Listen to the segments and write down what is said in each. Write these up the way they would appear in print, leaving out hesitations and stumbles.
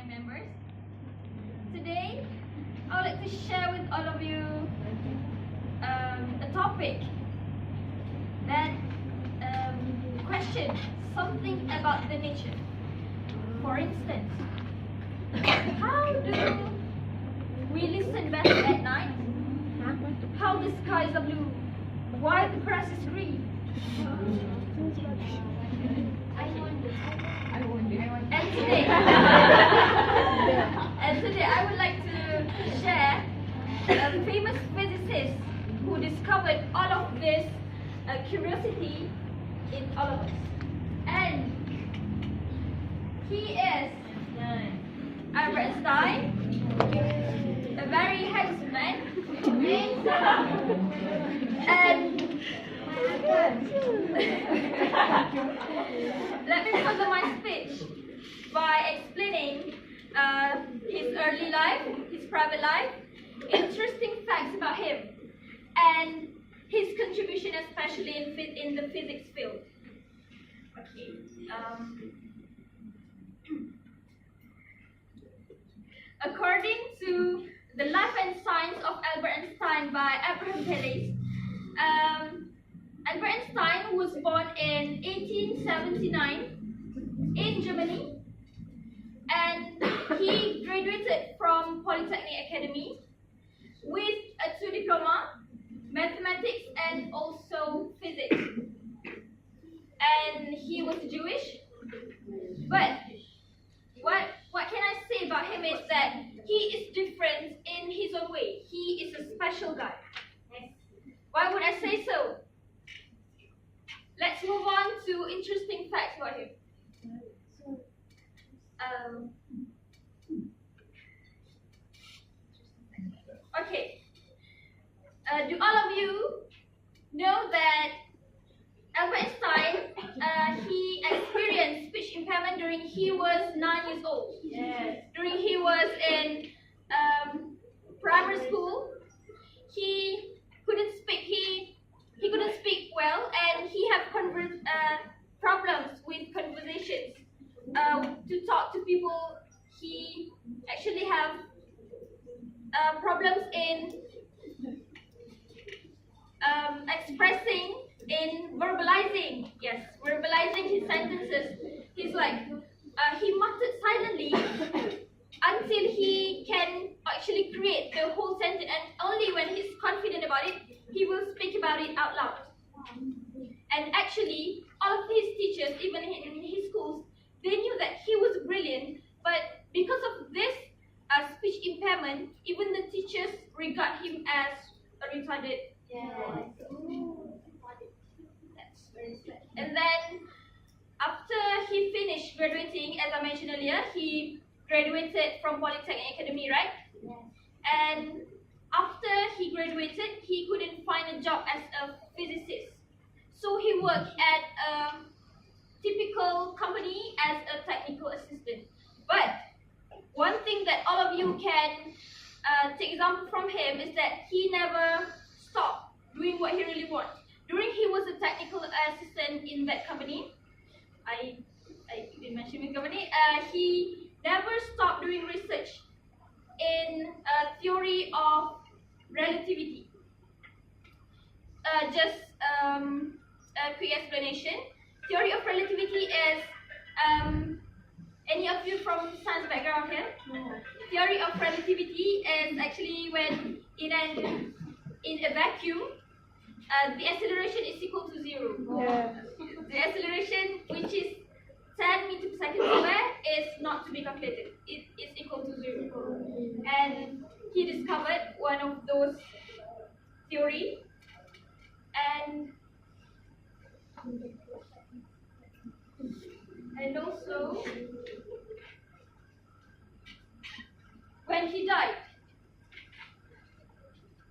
my members. Today, I would like to share with all of you a topic that questions something about the nature. For instance, how do we listen better at night? How the skies are blue? Why the grass is green? And today I would like to share a famous physicist who discovered all of this curiosity in all of us. And he is Albert Einstein, a very handsome man. And let me further my speech by explaining his early life, his private life, interesting facts about him, and his contribution especially in the physics field. Okay. According to The Life and Science of Albert Einstein by Abraham Thales, Albert Einstein was born in 1879 in Germany, and he graduated from Polytechnic Academy with a 2 diploma, mathematics and also physics. And he was Jewish, but what can I say about him is that he is different in his own way. He is a special guy. Why would I say so? Let's move on to interesting facts about him. Okay. Do all of you know that Albert Einstein, he experienced speech impairment during he was 9 years old? Yes. During he was in primary school, he couldn't speak. He couldn't speak well, and he had problems with conversations. To talk to people, he actually have problems in expressing, in verbalizing. Yes, verbalizing his sentences. He's like, he muttered silently until he can actually create the whole sentence, and only when he's confident about it, he will speak about it out loud. And actually, all of his teachers, even in his schools, they knew that he was brilliant, but because of this speech impairment, even the teachers regard him as a retarded. Yes. That's very sad. And then, after he finished graduating, as I mentioned earlier, he graduated from Polytechnic Academy, right? Yes. And after he graduated, he couldn't find a job as a physicist. So he worked at a typical company as a technical assistant. But one thing that all of you can take example from him is that he never stopped doing what he really wants. During he was a technical assistant in that company, I didn't mention his company, he never stopped doing research in theory of relativity. Just a quick explanation. Theory of relativity is, any of you from science background here? No. Theory of relativity is actually when in a vacuum, the acceleration is equal to 0. Yeah. The acceleration, which is 10 meters per second square, is not to be calculated. It is equal to 0. And he discovered one of those theory, and also when he died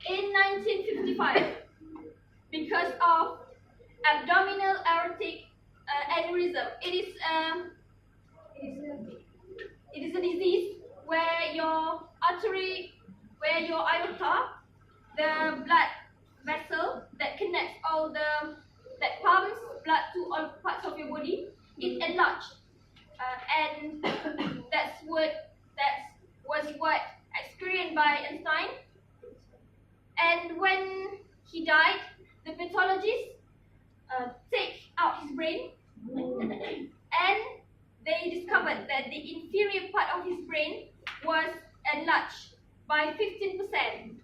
in 1955 because of abdominal aortic aneurysm. It is a disease where your artery, where your aorta, the blood vessel that connects that pumps blood to all parts of your body, it enlarged, and that's what what experienced by Einstein. And when he died, the pathologists take out his brain, and they discovered that the inferior part of his brain was enlarged by 15%.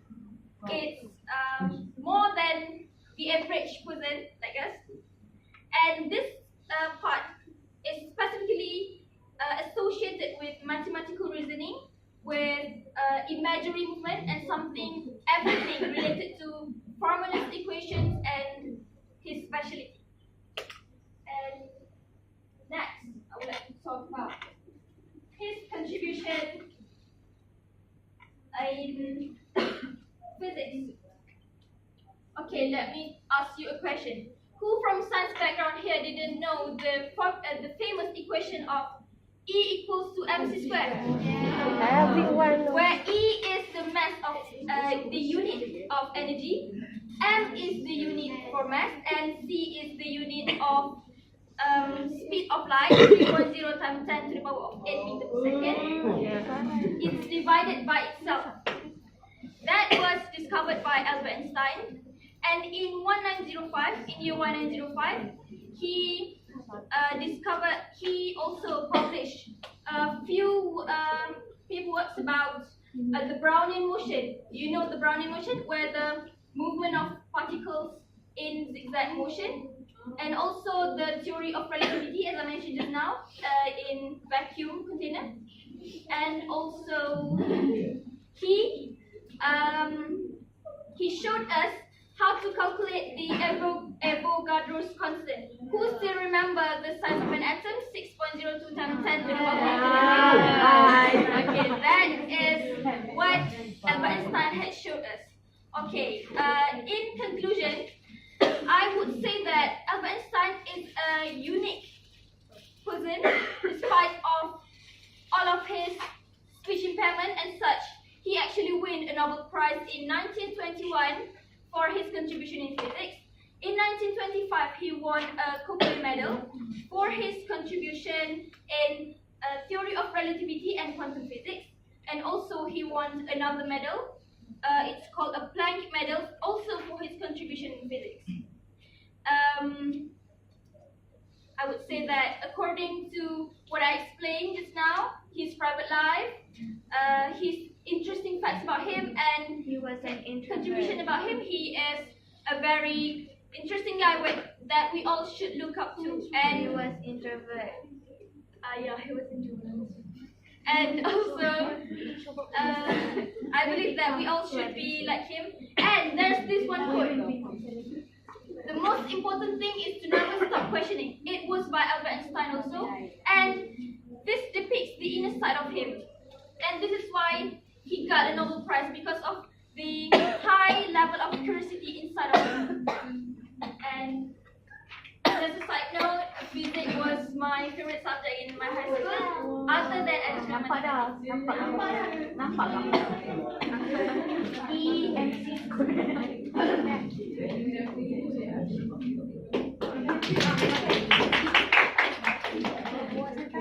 It's more than the average person like us. And this part is specifically associated with mathematical reasoning, with imaginary movement, and everything related to formulas, equations, and his specialty. And next, I would like to talk about his contribution in physics. Okay, let me ask you a question. Who from science background here didn't know the famous equation of E equals to mc squared? Everyone. Where E is the mass of the unit of energy, m is the unit for mass, and c is the unit of speed of light, 3.0 times 10 to the power of 8 meters per second. It's divided by itself. That was discovered by Albert Einstein, and in year 1905, he also published a few paperworks about the Brownian motion. You know the Brownian motion, where the movement of particles in zigzag motion, and also the theory of relativity, as I mentioned just now, in vacuum container. And also he showed us how to calculate the Avogadro's constant. Who still remember the size of an atom? 6.02 times 10 to the power of 8. Okay, that is what Albert Einstein had showed us. Okay, in conclusion, I would say that Albert Einstein is a unique person, despite of all of his speech impairment and such. He actually won a Nobel Prize in 1921 for his contribution in physics. In 1925, he won a Copley Medal for his contribution in theory of relativity and quantum physics. And also he won another medal. It's called a Planck Medal, also for his contribution in physics. I would say that according to what I explained just now, his private life, his interesting facts about him, and He was an contribution about him, he is a very interesting guy that we all should look up to. And He was introvert. yeah, he was introvert. And also, I believe that we all should be like him. And there's this one quote: the most important thing is to never stop questioning. It was by Albert Einstein also, and this depicts the inner side of him. And this is why he got a Nobel Prize, because of the high level of curiosity inside of him. And as a side note, physics was my favorite subject in my high school, other than additional mathematics. Nampak.